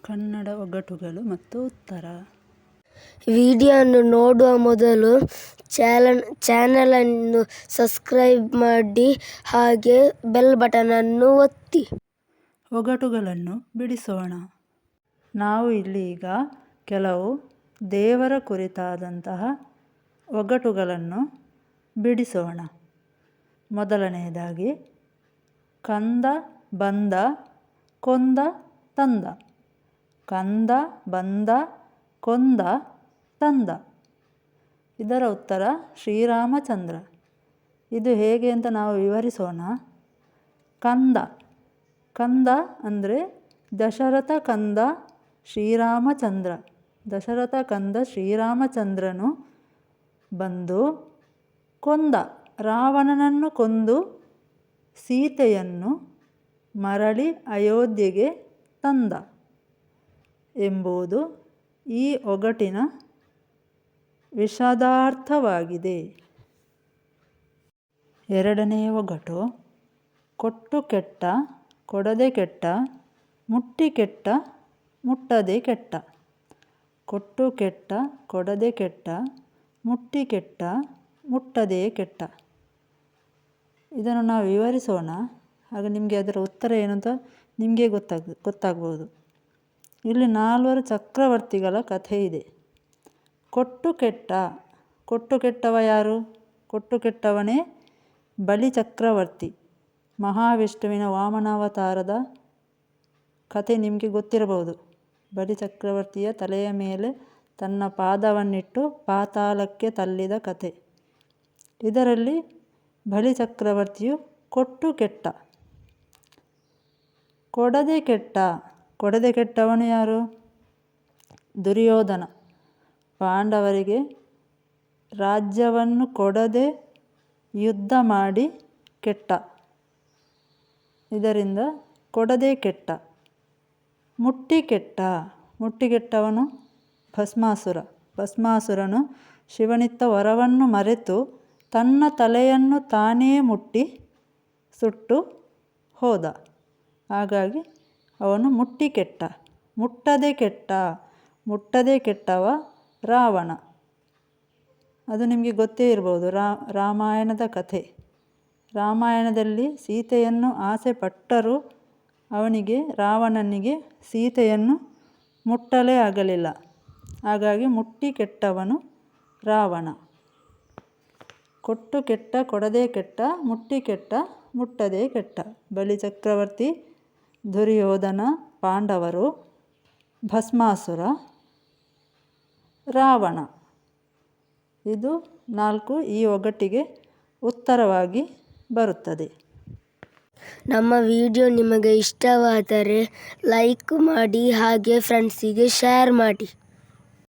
ಕನ್ನಡ ಒಗಟುಗಳು ಮತ್ತು ಉತ್ತರ. ವಿಡಿಯೋವನ್ನು ನೋಡುವ ಮೊದಲು ಚಾನಲನ್ನು ಸಬ್ಸ್ಕ್ರೈಬ್ ಮಾಡಿ ಹಾಗೆ ಬೆಲ್ ಬಟನನ್ನು ಒತ್ತಿ. ಒಗಟುಗಳನ್ನು ಬಿಡಿಸೋಣ. ನಾವು ಇಲ್ಲಿ ಈಗ ಕೆಲವು ದೇವರ ಕುರಿತಾದಂತಹ ಒಗಟುಗಳನ್ನು ಬಿಡಿಸೋಣ. ಮೊದಲನೆಯದಾಗಿ, ಕಂದ ಬಂದ ಕೊಂದ ತಂದ. ಕಂದ ಬಂದ ಕೊಂದ ತಂದ. ಇದರ ಉತ್ತರ ಶ್ರೀರಾಮಚಂದ್ರ. ಇದು ಹೇಗೆ ಅಂತ ನಾವು ವಿವರಿಸೋಣ. ಕಂದ ಕಂದ ಅಂದರೆ ದಶರಥ ಕಂದ ಶ್ರೀರಾಮಚಂದ್ರ. ದಶರಥ ಕಂದ ಶ್ರೀರಾಮಚಂದ್ರನು ಬಂದು ಕೊಂದ, ರಾವಣನನ್ನು ಕೊಂದು ಸೀತೆಯನ್ನು ಮರಳಿ ಅಯೋಧ್ಯೆಗೆ ತಂದ ಎಂಬುದು ಈ ಒಗಟಿನ ವಿಷದಾರ್ಥವಾಗಿದೆ. ಎರಡನೆಯ ಒಗಟು, ಕೊಟ್ಟು ಕೆಟ್ಟ ಕೊಡದೆ ಕೆಟ್ಟ ಮುಟ್ಟಿ ಕೆಟ್ಟ ಮುಟ್ಟದೆ ಕೆಟ್ಟ. ಕೊಟ್ಟು ಕೆಟ್ಟ ಕೊಡದೆ ಕೆಟ್ಟ ಮುಟ್ಟಿ ಕೆಟ್ಟ ಮುಟ್ಟದೆ ಕೆಟ್ಟ. ಇದನ್ನು ನಾವು ವಿವರಿಸೋಣ. ಆಗ ನಿಮಗೆ ಅದರ ಉತ್ತರ ಏನು ಅಂತ ನಿಮಗೆ ಗೊತ್ತಾಗ್ಬೋದು. ಇಲ್ಲಿ 4 ಚಕ್ರವರ್ತಿಗಳ ಕಥೆ ಇದೆ. ಕೊಟ್ಟು ಕೆಟ್ಟ, ಕೊಟ್ಟು ಕೆಟ್ಟವ ಯಾರು? ಕೊಟ್ಟು ಕೆಟ್ಟವನೇ ಬಲಿ ಚಕ್ರವರ್ತಿ. ಮಹಾವಿಷ್ಣುವಿನ ವಾಮನಾವತಾರದ ಕಥೆ ನಿಮಗೆ ಗೊತ್ತಿರಬಹುದು. ಬಲಿ ಚಕ್ರವರ್ತಿಯ ತಲೆಯ ಮೇಲೆ ತನ್ನ ಪಾದವನ್ನಿಟ್ಟು ಪಾತಾಳಕ್ಕೆ ತಳ್ಳಿದ ಕಥೆ. ಇದರಲ್ಲಿ ಬಲಿ ಚಕ್ರವರ್ತಿಯು ಕೊಟ್ಟು ಕೆಟ್ಟ. ಕೊಡದೆ ಕೆಟ್ಟ, ಕೊಡದೆ ಕೆಟ್ಟವನು ಯಾರು? ದುರ್ಯೋಧನ. ಪಾಂಡವರಿಗೆ ರಾಜ್ಯವನ್ನು ಕೊಡದೆ ಯುದ್ಧ ಮಾಡಿ ಕೆಟ್ಟ. ಇದರಿಂದ ಕೊಡದೆ ಕೆಟ್ಟ. ಮುಟ್ಟಿ ಕೆಟ್ಟ, ಮುಟ್ಟಿ ಕೆಟ್ಟವನು ಭಸ್ಮಾಸುರ. ಭಸ್ಮಾಸುರನು ಶಿವನಿತ್ತ ವರವನ್ನು ಮರೆತು ತನ್ನ ತಲೆಯನ್ನು ತಾನೇ ಮುಟ್ಟಿ ಸುಟ್ಟು ಹೋದ. ಹಾಗಾಗಿ ಅವನು ಮುಟ್ಟಿ ಕೆಟ್ಟ. ಮುಟ್ಟದೆ ಕೆಟ್ಟ, ಮುಟ್ಟದೆ ಕೆಟ್ಟವ ರಾವಣ. ಅದು ನಿಮಗೆ ಗೊತ್ತೇ ಇರ್ಬೋದು. ರಾಮಾಯಣದ ಕಥೆ. ರಾಮಾಯಣದಲ್ಲಿ ಸೀತೆಯನ್ನು ಆಸೆ ಪಟ್ಟರೂ ಅವನಿಗೆ, ರಾವಣನಿಗೆ ಸೀತೆಯನ್ನು ಮುಟ್ಟಲೇ ಆಗಲಿಲ್ಲ. ಹಾಗಾಗಿ ಮುಟ್ಟಿ ಕೆಟ್ಟವನು ರಾವಣ. ಕೊಟ್ಟು ಕೆಟ್ಟ ಕೊಡದೆ ಕೆಟ್ಟ ಮುಟ್ಟಿ ಕೆಟ್ಟ ಮುಟ್ಟದೆ ಕೆಟ್ಟ. ಬಲಿ ಚಕ್ರವರ್ತಿ, ದುರ್ಯೋಧನ, ಪಾಂಡವರು, ಭಸ್ಮಾಸುರ, ರಾವಣ. ಇದು 4 ಈ ಒಗಟಿಗೆ ಉತ್ತರವಾಗಿ ಬರುತ್ತದೆ. ನಮ್ಮ ವಿಡಿಯೋ ನಿಮಗೆ ಇಷ್ಟವಾದರೆ ಲೈಕ್ ಮಾಡಿ ಹಾಗೆ ಫ್ರೆಂಡ್ಸಿಗೆ ಶೇರ್ ಮಾಡಿ.